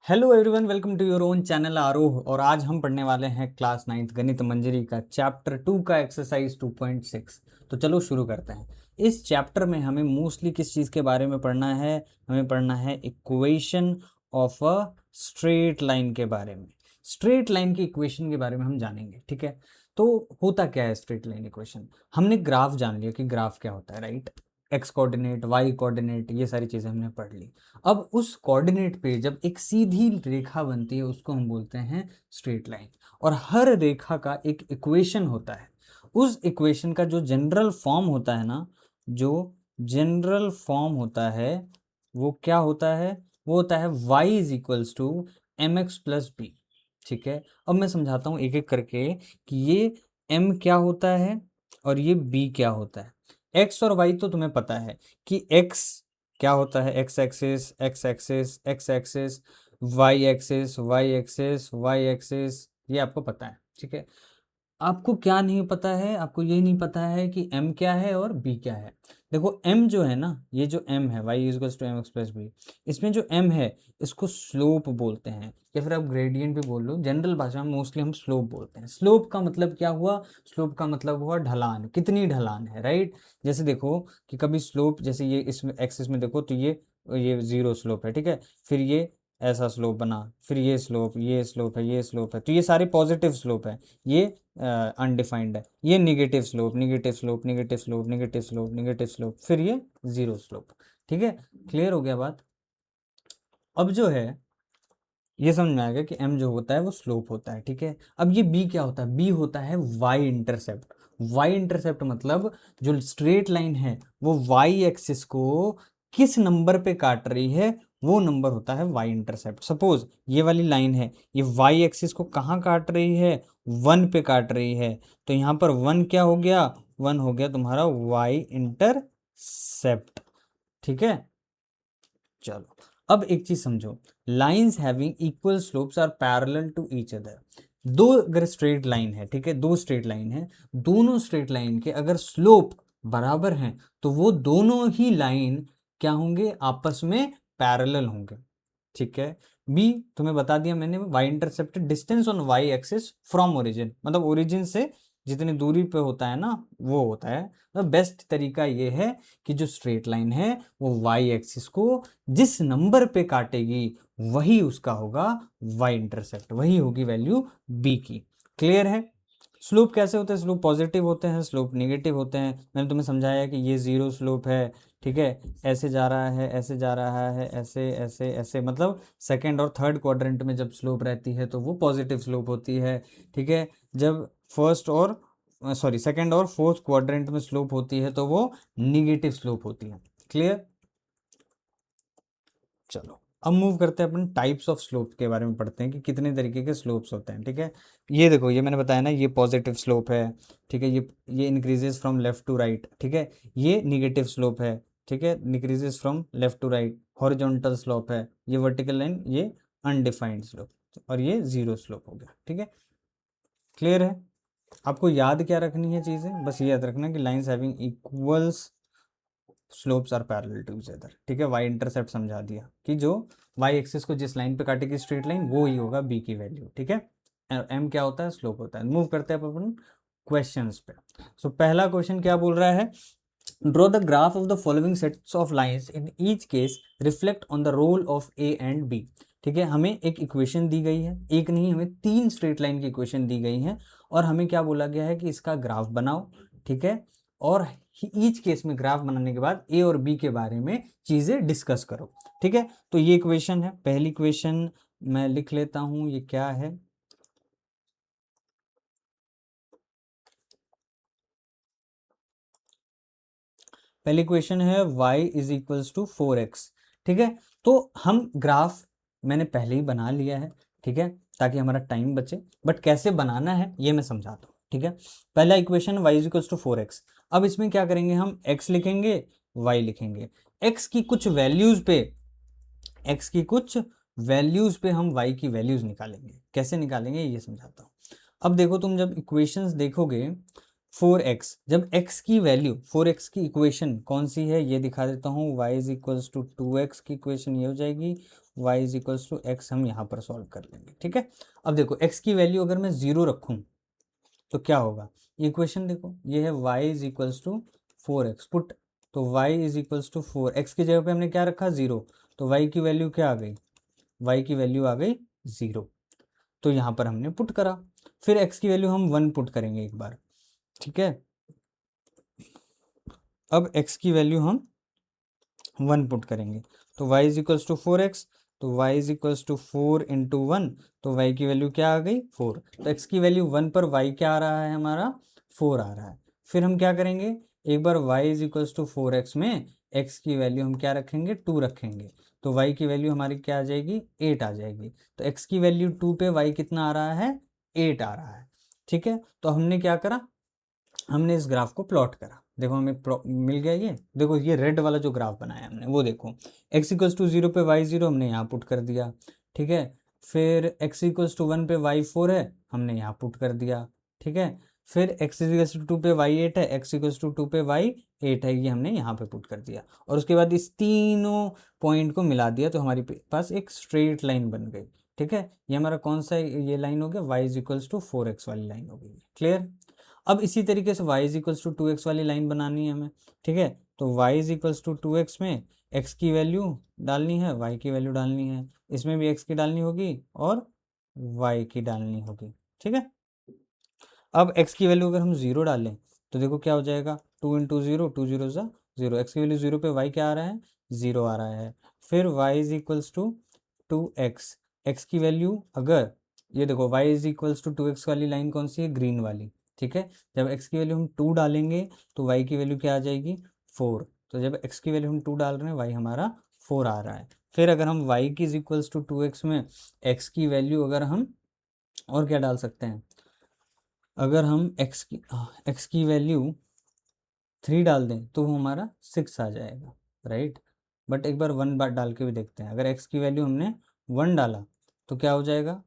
Hello everyone, welcome to your own channel Aaroh. और आज हम पढ़ने वाले हैं क्लास 9th गणित मंजरी का चैप्टर 2 का एक्सरसाइज 2.6। तो चलो शुरू करते हैं। इस चैप्टर में हमें मोस्टली किस चीज़ के बारे में पढ़ना है? हमें पढ़ना है equation of a straight line के बारे में। स्ट्रेट लाइन की इक्वेशन के बारे में हम जानेंगे, ठीक है। तो होता क्या है स्ट्रेट लाइन इक्वेशन? हमने ग्राफ जान लिया कि ग्राफ क्या होता है, right. X coordinate, y coordinate, ये सारी चीज़ें हमने पढ़ ली। अब उस कोऑर्डिनेट पे जब एक सीधी रेखा बनती है उसको हम बोलते हैं स्ट्रेट लाइन। और हर रेखा का एक इक्वेशन होता है। उस इक्वेशन का जो जनरल फॉर्म होता है ना, जो जनरल फॉर्म होता है वो क्या होता है? वो होता है y is equals to m x plus b. ठीक है, अब मैं समझाता हूँ एक एक करके कि ये m क्या होता है और ये b क्या होता है। x और y तो तुम्हें पता है कि x क्या होता है, x axis x axis x axis, y axis y axis y axis, ये आपको पता है, ठीक है। आपको क्या नहीं पता है? आपको ये नहीं पता है कि m क्या है और b क्या है। देखो m जो है ना, ये जो m है y equals to m x plus b, इसमें जो m है इसको स्लोप बोलते हैं, या फिर आप ग्रेडियंट भी बोल लो। जनरल भाषा में मोस्टली हम स्लोप बोलते हैं। स्लोप का मतलब क्या हुआ? स्लोप का मतलब हुआ ढलान, कितनी ढलान है, राइट। जैसे देखो कि कभी स्लोप, जैसे ये इसमें एक्सिस में देखो तो ये जीरो स्लोप है, ठीक है। फिर ये ऐसा स्लोप बना, फिर ये स्लोप, ये स्लोप है, ये स्लोप है, तो ये सारे पॉजिटिव स्लोप है। ये अनडिफाइंड है। ये negative slope, negative slope, negative slope, negative slope, negative slope, फिर ये जीरो स्लोप। ठीक है, क्लियर हो गया बात। अब जो है ये समझ में आ गया कि m जो होता है वो स्लोप होता है, ठीक है। अब ये b क्या होता है? b होता है y इंटरसेप्ट। y इंटरसेप्ट मतलब जो स्ट्रेट लाइन है वो y एक्सिस को किस नंबर पे काट रही है, वो नंबर होता है y इंटरसेप्ट। सपोज ये वाली लाइन है, ये y एक्सिस को कहाँ काट रही है? 1 पे काट रही है। तो यहाँ पर 1 क्या हो गया? 1 हो गया तुम्हारा y इंटरसेप्ट, ठीक है। चलो, अब एक चीज समझो, lines having equal slopes are parallel to each other. दो अगर स्ट्रेट लाइन है, ठीक है, दो स्ट्रेट लाइन है, दोनों स्ट्रेट लाइन के अगर स्लोप बराबर हैं तो वो दोनों ही लाइन क्या होंगे? आपस में पैरेलल होंगे, ठीक है। बी तुम्हें बता दिया मैंने, y intercept distance on y axis from origin, मतलब ओरिजिन से जितनी दूरी पे होता है ना वो होता है। तो बेस्ट तरीका ये है कि जो स्ट्रेट लाइन है वो वाई एक्सिस को जिस नंबर पे काटेगी वही उसका होगा वाई इंटरसेप्ट, वही होगी वैल्यू बी की। क्लियर है? स्लोप कैसे होते हैं? स्लोप पॉजिटिव होते हैं, स्लोप नेगेटिव होते हैं। मैंने तुम्हें समझाया कि ये जीरो स्लोप है, ठीक है। ऐसे जा रहा है, ऐसे जा रहा है, ऐसे ऐसे ऐसे, मतलब सेकंड और थर्ड क्वाड्रेंट में जब स्लोप रहती है तो वो पॉजिटिव स्लोप होती है, ठीक है। जब फर्स्ट और सेकंड और फोर्थ क्वाड्रेंट में स्लोप होती है तो वो निगेटिव स्लोप होती है। क्लियर? चलो, अब मूव करते हैं अपन टाइप्स ऑफ स्लोप के बारे में पढ़ते हैं कि कितने तरीके के स्लोप्स होते हैं, ठीक है। ये देखो, ये मैंने बताया ना, ये पॉजिटिव स्लोप है, ठीक है। ये increases from left to right, ठीक है। ये निगेटिव स्लोप है, ठीक है, decreases from left to right. Horizontal slope है, ये वर्टिकल लाइन, ये अनडिफाइंड स्लोप, और ये जीरो स्लोप हो गया, ठीक है। क्लियर है? आपको याद क्या रखनी है चीज़ें? बस ये याद रखना कि lines having equals slopes are parallel to each other, ठीक है। वाई इंटरसेप्ट समझा दिया कि जो वाई एक्सिस को जिस लाइन पे काटेगी स्ट्रेट लाइन वो ही होगा बी की वैल्यू, ठीक है। एम क्या होता है? स्लोप होता है। मूव करते हैं अपन क्वेश्चंस पे। सो पहला क्वेश्चन क्या बोल रहा है? Draw the graph of the following sets of lines, in each case reflect on the role of a and b. ठीक है, हमें एक इक्वेशन दी गई है, एक नहीं हमें 3 स्ट्रेट लाइन की इक्वेशन दी गई है, और हमें क्या बोला गया है कि इसका ग्राफ बनाओ, ठीक है। और ईच केस में ग्राफ बनाने के बाद ए और बी के बारे में चीजें डिस्कस करो, ठीक है। तो ये इक्वेशन है, पहली इक्वेशन मैं लिख लेता हूं, ये क्या है? पहली इक्वेशन है y is equals to 4x, ठीक है। तो हम ग्राफ मैंने पहले ही बना लिया है, ठीक है, ताकि हमारा टाइम बचे। बट कैसे बनाना है ये मैं समझाता हूँ, ठीक है। पहला equation y is equals to 4x। अब इसमें क्या करेंगे? हम x लिखेंगे, y लिखेंगे। x की कुछ वैल्यूज पे, x की कुछ वैल्यूज पे हम y की वैल्यूज निकालेंगे। कैसे निकालेंगे ये समझाता हूँ। अब देखो, तुम जब इक्वेशंस देखोगे 4x, जब x की वैल्यू 4x की इक्वेशन कौन सी है ये दिखा देता हूँ, y is equals to 2x की इक्वेशन ये हो जाएगी, y is equals to x हम यहाँ पर सॉल्व कर लेंगे। ठीक है, अब देखो x की वैल्यू अगर मैं 0 रखूँ तो क्या होगा, इक्वेशन देखो ये है y is equals to 4x put, तो y is equals to 4, x की जगह पे हमने क्या रखा 0, तो y की वैल्यू क्या आ गई, y की वैल्यू आ गई 0, तो यहाँ पर हमने पुट करा। फिर x की वैल्यू हम 1 पुट करेंगे एक बार। ठीक है, अब x की वैल्यू हम 1 पुट करेंगे, तो y is equals to 4x, तो y is equals to 4 into 1, तो y की वैल्यू क्या आ गई 4, तो x की वैल्यू 1 पर y क्या आ रहा है हमारा 4 आ रहा है। फिर हम क्या करेंगे, एक बार y is equals to 4x में x की वैल्यू हम क्या रखेंगे 2 रखेंगे, तो y की वैल्यू हमारी क्या आ जाएगी 8 आ जाएगी, तो x की वैल्यू 2 पे y कितना आ रहा है 8 आ रहा है। ठीक है, तो हमने क्या करा, हमने इस ग्राफ को प्लॉट करा, देखो हमें मिल गया, ये देखो ये रेड वाला जो ग्राफ बनाया हमने वो देखो, x इक्वल्स टू 0 पे y 0 हमने यहाँ पुट कर दिया। ठीक है, फिर x इक्वल्स टू 1 पे y 4 है, हमने यहाँ पुट कर दिया। ठीक है, फिर x इक्वल्स टू 2 पे y 8 है, x इक्वल्स टू 2 पे y 8 है, ये हमने यहाँ पे पुट कर दिया, और उसके बाद इस तीनों पॉइंट को मिला दिया तो हमारे पास एक स्ट्रेट लाइन बन गई। ठीक है, ये हमारा कौन सा ये लाइन हो गया, y is equals to 4x वाली लाइन हो गई। क्लियर, अब इसी तरीके से y is equals to 2x वाली लाइन बनानी है हमें। ठीक है, तो y is equals to 2x में x की वैल्यू डालनी है, y की वैल्यू डालनी है, इसमें भी x की डालनी होगी और y की डालनी होगी। ठीक है, अब x की वैल्यू अगर हम 0 डालें तो देखो क्या हो जाएगा, 2 इंटू 0, 2 जीरो ज़ा 0, एक्स की वैल्यू 0 पे y क्या आ रहा है 0 आ रहा है। फिर y is equals to 2x, x की वैल्यू अगर ये देखो y is equals to 2x वाली लाइन कौन सी है, ग्रीन वाली। ठीक है, जब x की वैल्यू हम 2 डालेंगे तो y की वैल्यू क्या आ जाएगी 4, तो जब x की वैल्यू हम 2 डाल रहे हैं y हमारा 4 आ रहा है। फिर अगर हम y की इज इक्वल्स टू 2x में x की वैल्यू अगर हम और क्या डाल सकते हैं, अगर हम x की वैल्यू 3 डाल दें तो वो हमारा 6 आ जाएगा, राइट। बट एक बार 1 बार डाल के भी देखते हैं, अगर x की वैल्यू हमने 1 डाला तो क्या हो जाएगा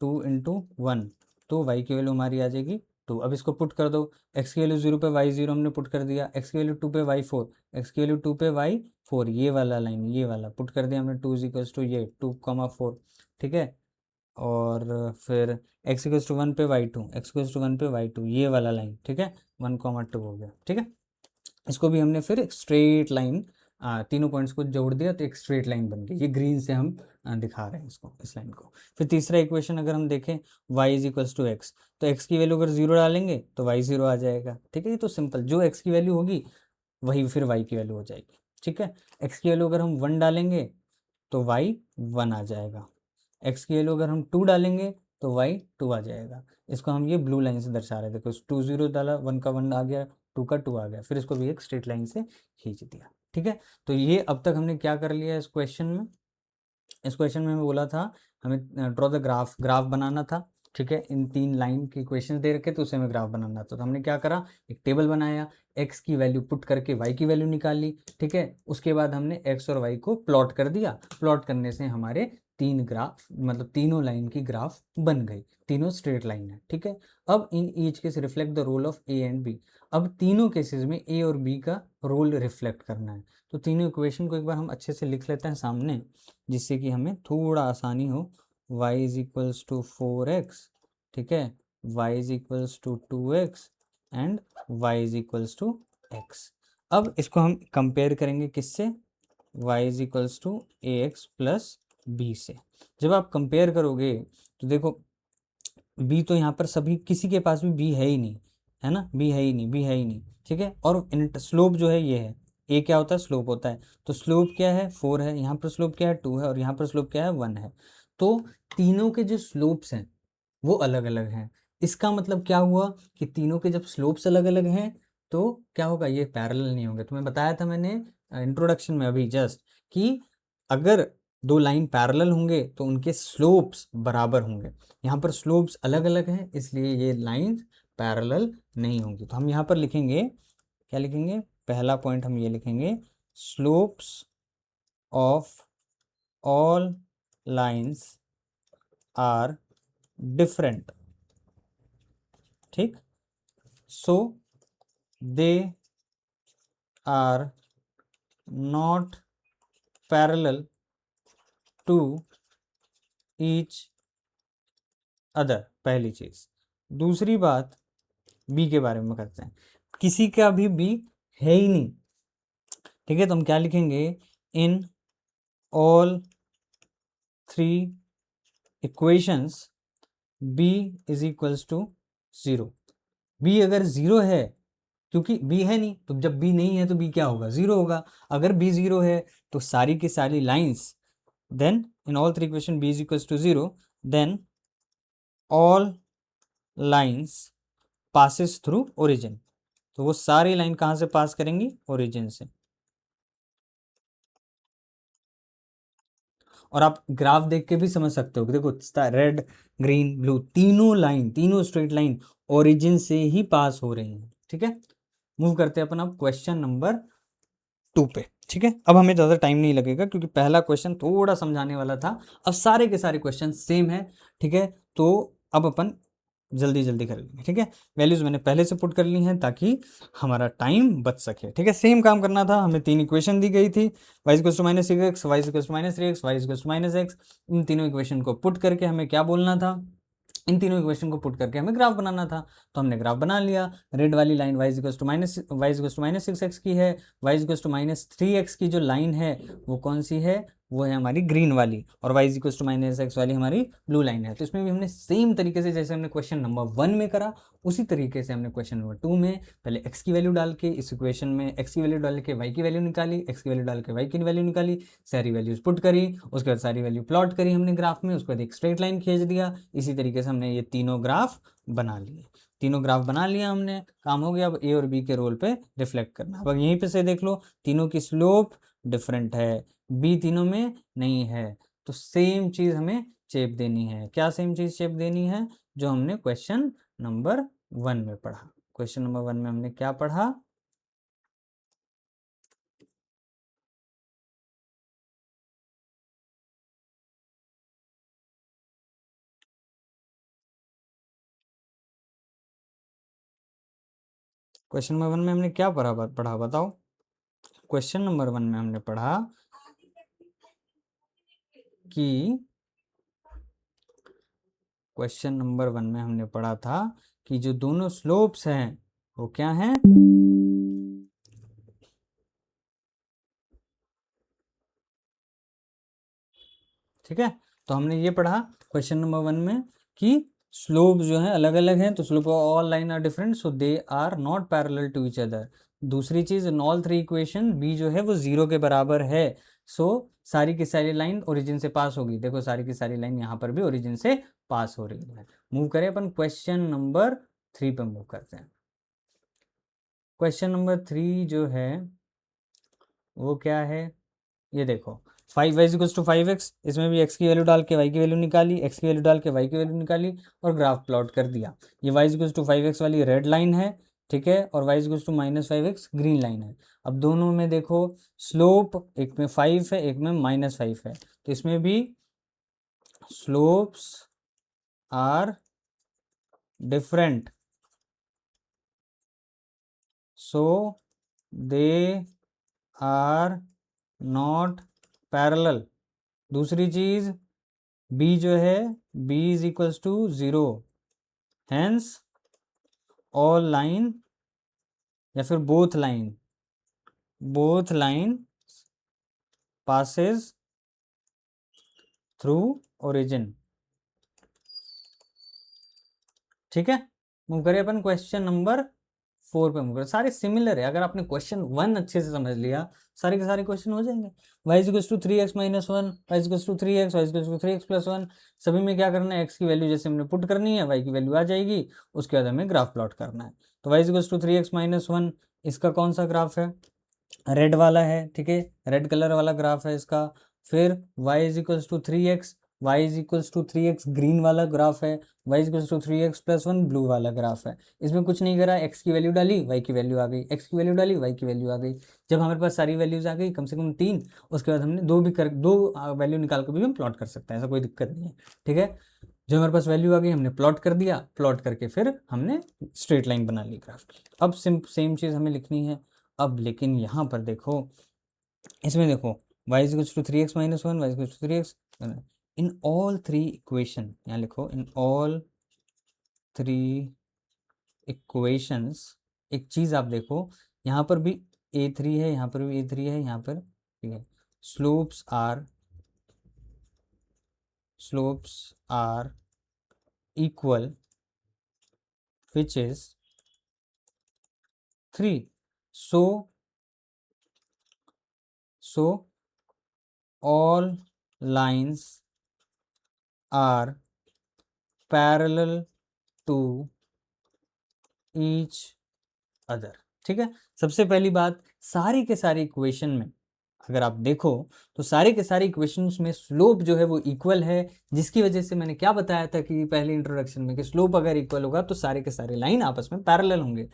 2 इंटू 1, तो y की वैल्यू हमारी आ जाएगी 2। अब इसको पुट कर दो, x की वैल्यू 0 पे y 0 हमने पुट कर दिया, x की वैल्यू 2 पे y 4, x की वैल्यू 2 पे y 4, ये वाला लाइन ये वाला पुट कर दिया हमने, 2 इज इक्वल्स टू ये 2,4। ठीक है, और फिर x इक्वल्स टू 1 पे y 2, x इक्वल्स टू 1 पे y 2, ये वाला लाइन। ठीक है, 1,2 हो गया। ठीक है, इसको भी हमने फिर एक स्ट्रेट लाइन, तीनों पॉइंट्स को जोड़ दिया तो एक स्ट्रेट लाइन बन गई, ये ग्रीन से हम दिखा रहे हैं इसको, इस लाइन को। फिर तीसरा इक्वेशन अगर हम देखें y is equals to x, तो x की वैल्यू अगर 0 डालेंगे तो y 0 आ जाएगा। ठीक है, ये तो सिंपल, जो x की वैल्यू होगी वही फिर y की वैल्यू हो जाएगी। ठीक है, x की वैल्यू अगर हम 1 डालेंगे तो y 1 आ जाएगा, x की वैल्यू अगर हम 2 डालेंगे तो y 2 आ जाएगा। इसको हम ये ब्लू लाइन से दर्शा रहे थे, देखो 2 0 डाला, 1 का 1 आ गया, 2 का 2 आ गया, फिर इसको भी एक स्ट्रेट लाइन से खींच दिया। ठीक है, तो ये अब तक हमने क्या कर लिया इस क्वेश्चन में, इस क्वेश्चन में हमें बोला था हमें ड्रॉ द ग्राफ, ग्राफ बनाना था। ठीक है, इन 3 लाइन के क्वेश्चन दे रखे तो उसे हमें ग्राफ बनाना था, तो हमने क्या करा, एक टेबल बनाया, x की वैल्यू पुट करके y की वैल्यू निकाली। ठीक है, उसके बाद हमने x और y को प्लॉट कर दिया, प्लॉट करने से हमारे 3 ग्राफ, मतलब तीनों लाइन की ग्राफ बन गई, तीनों स्ट्रेट लाइन है। ठीक है, अब in each case reflect the role of a and b, अब तीनों केसेस में a और b का रोल रिफ्लेक्ट करना है, तो तीनों इक्वेशन को एक बार हम अच्छे से लिख लेते हैं सामने, जिससे कि हमें थोड़ा आसानी हो। y is equals to 4x, ठीक है, y is equals to 2x and y is equals to x। अब इसको हम कंपेयर करेंगे किससे, y is equals to a x plus b से। जब आप कंपेयर करोगे तो देखो b तो यहाँ पर सभी किसी के पास भी b है ही नहीं, है ना, b है ही नहीं, b है ही नहीं। ठीक है, और स्लोप जो है ये है, a क्या होता है स्लोप होता है, तो स्लोप क्या है 4 है, यहाँ पर स्लोप क्या है 2 है, और यहाँ पर स्लोप क्या है 1 है, तो तीनों के जो स्लोप्स हैं वो अलग अलग हैं। इसका मतलब क्या हुआ कि तीनों के जब स्लोप्स अलग अलग हैं तो क्या होगा, ये पैरेलल नहीं होंगे। तुम्हें बताया था मैंने इंट्रोडक्शन में अभी जस्ट, कि अगर दो लाइन पैरेलल होंगे तो उनके स्लोप्स बराबर होंगे, यहाँ पर स्लोप्स अलग अलग हैं इसलिए ये लाइंस पैरेलल नहीं होंगी। तो हम यहाँ पर लिखेंगे, क्या लिखेंगे, पहला पॉइंट हम ये लिखेंगे, slopes of all lines are different. ठीक, so they are not parallel to each other, पहली चीज। दूसरी बात बी के बारे में करते हैं। किसी का भी बी है ही नहीं, ठीक है, तो हम क्या लिखेंगे, in all three equations b is equals to zero. B अगर जीरो है, क्योंकि बी है नहीं, तो जब बी नहीं है तो बी क्या होगा, जीरो होगा। अगर बी जीरो है तो सारी की सारी lines, then in all three equation b is equals to zero, then all lines passes through origin. तो वो सारी लाइन कहाँ से पास करेंगी, ओरिजिन से। और आप ग्राफ देख के भी समझ सकते हो कि देखो, रेड ग्रीन ब्लू तीनों लाइन, तीनों स्ट्रेट लाइन ओरिजिन से ही पास हो रही हैं, ठीक है। मूव करते हैं अपन अब क्वेश्चन नंबर 2 पे, ठीक है। अब हमें ज़्यादा टाइम नहीं लगेगा क्योंकि पहला क्वेश्चन थोड़ा समझाने वाला था, अब सारे के सारे क्वेश्चन सेम है, ठीक है। तो अब अपन जल्दी जल्दी कर लेंगे, ठीक है। वैल्यूज मैंने पहले से पुट कर ली हैं ताकि हमारा टाइम बच सके, ठीक है। सेम काम करना था, हमें तीन इक्वेशन दी गई थी, Y equals to minus X, Y equals to minus 3x, Y equals to minus X. इन तीनों इक्वेशन को पुट करके हमें क्या बोलना था, इन तीनों इक्वेशन को पुट करके हमें ग्राफ बनाना था। तो हमने ग्राफ बना लिया। रेड वाली line y equals to minus 6x की है, Y equals to minus 3x की जो लाइन है वो कौन सी है, वो है हमारी ग्रीन वाली, और y equals to minus x वाली हमारी ब्लू लाइन है। तो इसमें भी हमने सेम तरीके से जैसे हमने क्वेश्चन नंबर 1 में करा, उसी तरीके से हमने क्वेश्चन नंबर 2 में पहले x की वैल्यू डाल के इस इक्वेशन में x की वैल्यू डाल के y की वैल्यू निकाली, x की वैल्यू डाल के y की वैल्यू निकाली, सारी वैल्यूज पुट करी, उसके बाद सारी वैल्यू प्लॉट करी हमने ग्राफ में, उसके बाद एक स्ट्रेट लाइन खींच दिया। इसी तरीके से हमने ये तीनों ग्राफ बना लिए। तीनों ग्राफ बना लिया हमने, काम हो गया। अब ए और बी के रोल पे रिफ्लेक्ट करना। अब यहीं पे से देख लो, तीनों की स्लोप डिफरेंट है, बी तीनों में नहीं है, तो सेम चीज हमें शेप देनी है। क्या सेम चीज शेप देनी है, जो हमने क्वेश्चन नंबर 1 में पढ़ा। क्वेश्चन नंबर 1 में हमने क्या पढ़ा, क्वेश्चन नंबर 1 में हमने क्या पढ़ा बताओ। क्वेश्चन नंबर 1 में हमने पढ़ा कि क्वेश्चन नंबर 1 में हमने पढ़ा था कि जो दोनों स्लोप्स हैं वो क्या हैं, ठीक है। तो हमने ये पढ़ा क्वेश्चन नंबर 1 में कि स्लोप जो है अलग अलग हैं, तो slope of all line are different, so they are not parallel to each other. दूसरी चीज, in all three equation b जो है वो जीरो के बराबर है, सो सारी की सारी लाइन ओरिजिन से पास होगी। देखो सारी की सारी लाइन यहाँ पर भी ओरिजिन से पास हो रही है। मूव करें अपन क्वेश्चन नंबर 3 पे मूव करते हैं। क्वेश्चन नंबर 3 जो है वो क्या है, ये देखो, 5y=5x, इसमें भी x की वैल्यू डाल के y की वैल्यू निकाली, x की वैल्यू डाल के y की वैल्यू निकाली और ग्राफ प्लॉट कर दिया। ये y=5x वाली रेड लाइन है, ठीक है, और y=-5x ग्रीन लाइन है। अब दोनों में देखो स्लोप, एक में 5 है एक में -5 है, तो इसमें भी slopes are different, so they are not parallel. दूसरी चीज, b जो है b is equals to 0, hence all line या फिर both line passes through origin, ठीक है। मूव करिए अपन क्वेश्चन नंबर 4 पे मूव करें। सारे सिमिलर है, अगर आपने क्वेश्चन 1 अच्छे से समझ लिया सारे के सारे क्वेश्चन हो जाएंगे। y=3x-1, y=3x, y=3x+1, सभी में क्या करना है, x की वैल्यू जैसे हमने पुट करनी है, y की वैल्यू आ जाएगी, उसके बाद हमें ग्राफ प्लॉट करना है। तो y=3x-1 इसका कौन सा ग्राफ है, रेड वाला है, ठीक है, रेड कलर वाला ग्राफ है इसका। फिर y=3x, y=3x ग्रीन वाला ग्राफ है, y=3x+1 ब्लू वाला ग्राफ है। इसमें कुछ नहीं करा, x की वैल्यू डाली y की वैल्यू आ गई, x की वैल्यू डाली y की वैल्यू आ गई। जब हमारे पास सारी वैल्यूज आ गई, कम से कम 3, उसके बाद हमने दो वैल्यू निकाल कर भी हम प्लॉट कर सकते हैं, ऐसा कोई दिक्कत नहीं है, ठीक है। जब हमारे पास वैल्यू आ गई हमने प्लॉट कर दिया, प्लॉट करके फिर हमने स्ट्रेट लाइन बना ली ग्राफ की। अब सेम चीज़ हमें लिखनी है। अब लेकिन यहाँ पर देखो, इसमें देखो y is equals to 3x minus 1, y is equals to 3x, in all three equation, यहाँ लिखो इन ऑल थ्री इक्वेशंस। एक चीज़ आप देखो, यहाँ पर भी a3 है, यहाँ पर भी a3 है, यहाँ पर, ठीक है, slopes are equal, which is 3. So all lines are parallel to each other. ठीक है, सबसे पहली बात, सारी के सारी इक्वेशन में अगर आप देखो तो सारे के सारे इक्वेशंस में स्लोप जो है वो इक्वल है, जिसकी वजह से मैंने क्या बताया था कि पहले इंट्रोडक्शन में कि स्लोप अगर इक्वल होगा तो सारे के सारे लाइन आपस में पैरेलल होंगे।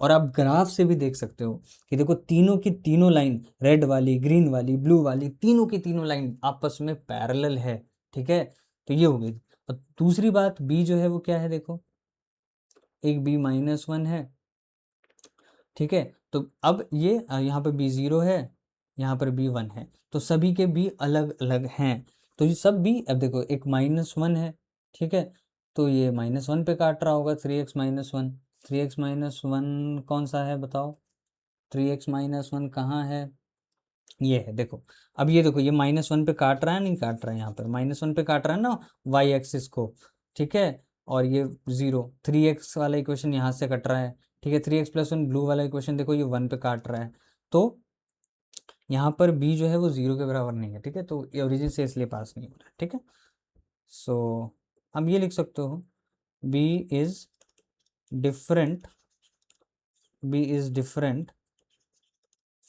और आप ग्राफ से भी देख सकते हो कि देखो तीनों की तीनों लाइन, रेड वाली, ग्रीन वाली, ब्लू वाली, तीनों की तीनों लाइन आपस में पैरेलल है। ठीक है, तो ये हो गई। और दूसरी बात, बी जो है वो क्या है, देखो एक बी माइनस 1 है। ठीक है, तो अब ये यहाँ पर बी 0 है, यहाँ पर बी 1 है, तो सभी के बी अलग अलग हैं। तो ये सब बी, अब देखो एक माइनस 1 है, ठीक है, तो ये माइनस 1 पे काट रहा होगा, 3x माइनस 1। 3x माइनस 1 कौन सा है बताओ, 3x माइनस 1 कहाँ है, ये है, देखो। अब ये देखो, ये माइनस 1 पे काट रहा है, नहीं काट रहा है, यहाँ पर माइनस 1 पे काट रहा है ना वाई एक्सिस को। ठीक है, और ये 0, 3x वाला इक्वेशन यहाँ से कट रहा है। ठीक है, 3x प्लस 1 ब्लू वाला इक्वेशन देखो ये 1 पे काट रहा है, तो यहाँ पर b जो है वो 0 के बराबर नहीं है। ठीक है, तो ये ओरिजिन से इसलिए पास नहीं हो रहा है। ठीक है, सो हम ये लिख सकते हो, b is different,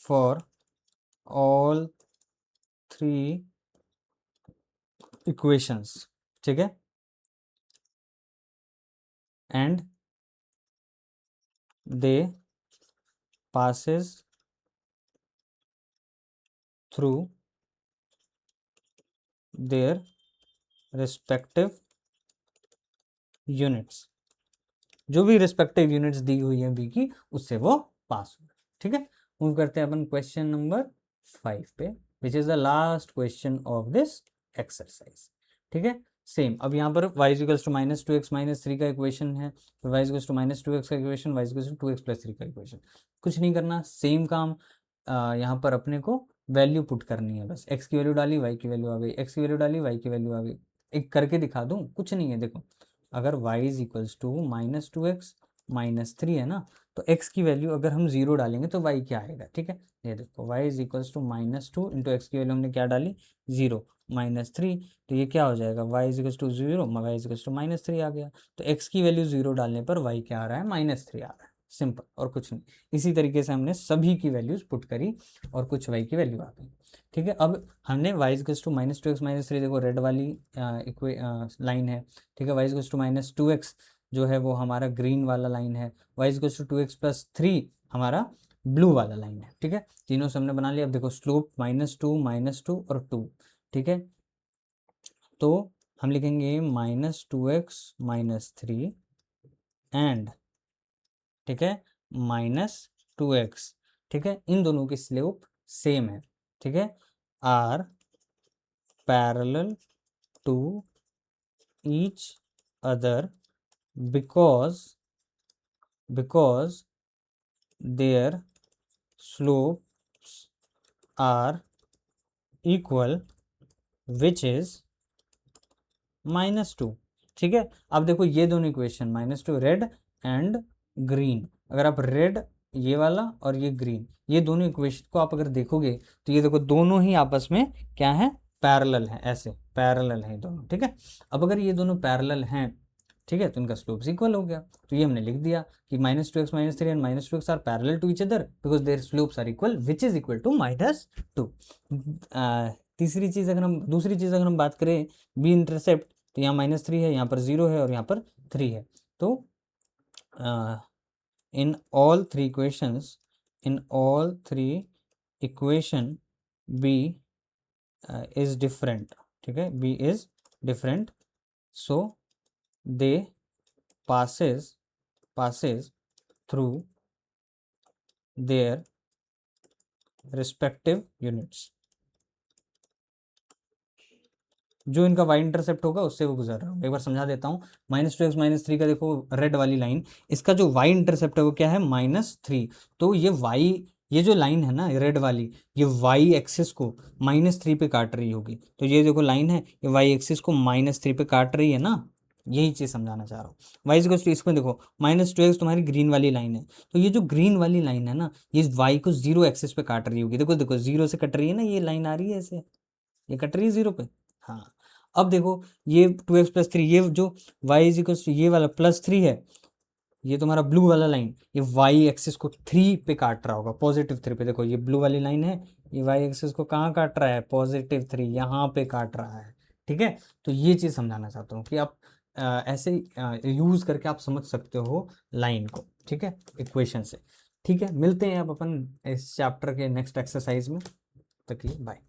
for all three equations. ठीक है, and they passes through their respective units, जो भी रिस्पेक्टिव यूनिट्स दी हुई है बी की, उससे वो पास हो। ठीक है, मूव करते हैं अपन क्वेश्चन नंबर 5 पे, which is the last question of this exercise. ठीक है, सेम, अब यहाँ पर y equals to minus 2x minus 3 का इक्वेशन है, फिर y equals to minus 2x का equation, y equals to 2x plus 3 का इक्वेशन। कुछ नहीं करना, सेम काम, यहाँ पर अपने को वैल्यू पुट करनी है बस, x की वैल्यू डाली, y की वैल्यू आ गई, x की वैल्यू डाली, y की वैल्यू आ गई। एक करके दिखा दूँ, कुछ नहीं है, देखो अगर y is equals to minus 2x minus 3 है ना, तो x की वैल्यू अगर हम 0 डालेंगे तो y क्या आएगा। ठीक है, ये देखो y is equals to minus 2 into x की वैल्यू हमने क्या डाली, 0 माइनस 3, तो ये क्या हो जाएगा, y is equals to 0, y is equals to minus 3 आ गया। तो x की वैल्यू 0 डालने पर y क्या आ रहा है, माइनस 3 आ रहा है, सिंपल, और कुछ नहीं। इसी तरीके से हमने सभी की वैल्यूज पुट करी और कुछ y की वैल्यू आ गई। ठीक है, अब हमने y equals to minus 2x minus 3, देखो रेड वाली लाइन है। ठीक है, y equals to minus 2x जो है वो हमारा ग्रीन वाला लाइन है, y equals to 2x plus 3 हमारा ब्लू वाला लाइन है। ठीक है, तीनों से हमने बना लिया। अब देखो स्लोप -2 और 2। ठीक है, तो हम लिखेंगे -2x माइनस 3 एंड, ठीक है, -2x। ठीक है, इन दोनों की स्लोप सेम है। ठीक है, are parallel to each other because their slopes are equal, which is -2। ठीक है, अब देखो ये दोनों इक्वेशन, -2 रेड एंड ग्रीन, अगर आप रेड ये वाला और ये ग्रीन, ये दोनों इक्वेशन को आप अगर देखोगे तो ये देखो दोनों ही आपस में क्या है, पैरेलल है, ऐसे पैरेलल है दोनों। ठीक है, अब अगर ये दोनों पैरेलल हैं, ठीक है, तो इनका स्लोप्स इक्वल हो गया। तो ये हमने लिख दिया कि -2x minus 3 and -2x are parallel to each other because their slopes are equal, which is equal to -2। दूसरी चीज़ अगर हम बात करें बी इंटरसेप्ट, तो यहाँ -3 है, यहाँ पर 0 है और यहाँ पर 3 है। तो in all three equation b is different. ठीक है, b is different, so they passes through their respective units. जो इनका वाई इंटरसेप्ट होगा उससे वो गुजर रहा है। एक बार समझा देता हूँ। -2x-3 का देखो रेड वाली लाइन, इसका जो वाई इंटरसेप्ट है वो क्या है, -3। तो ये वाई, ये जो लाइन है ना रेड वाली, ये वाई एक्सिस को -3 पे काट रही होगी। तो ये देखो लाइन है, ये वाई एक्सिस को -3 पे काट रही है ना, यही चीज़ समझाना चाह रहा हूँ। वाई इक्वल्स टू, इसमें देखो -2x तुम्हारी ग्रीन वाली लाइन है, तो ये जो ग्रीन वाली लाइन है ना, ये वाई को 0 एक्सिस पे काट रही होगी। देखो देखो 0 से कट रही है ना, ये लाइन आ रही है ऐसे, ये कट रही है 0 पे। हाँ, अब देखो ये 2x+3, ये जो y इज इक्वल टू ये वाला +3 है, ये तुम्हारा ब्लू वाला लाइन, ये y एक्सिस को 3 पे काट रहा होगा, +3 पे। देखो ये ब्लू वाली लाइन है, ये y एक्सिस को कहाँ काट रहा है, +3 यहाँ पे काट रहा है। ठीक है, तो ये चीज़ समझाना चाहता हूँ कि आप ऐसे यूज़ करके आप समझ सकते हो लाइन को। ठीक है, इक्वेशन से। ठीक है, मिलते हैं अब अपन इस चैप्टर के नेक्स्ट एक्सरसाइज में। तक के लिए बाय।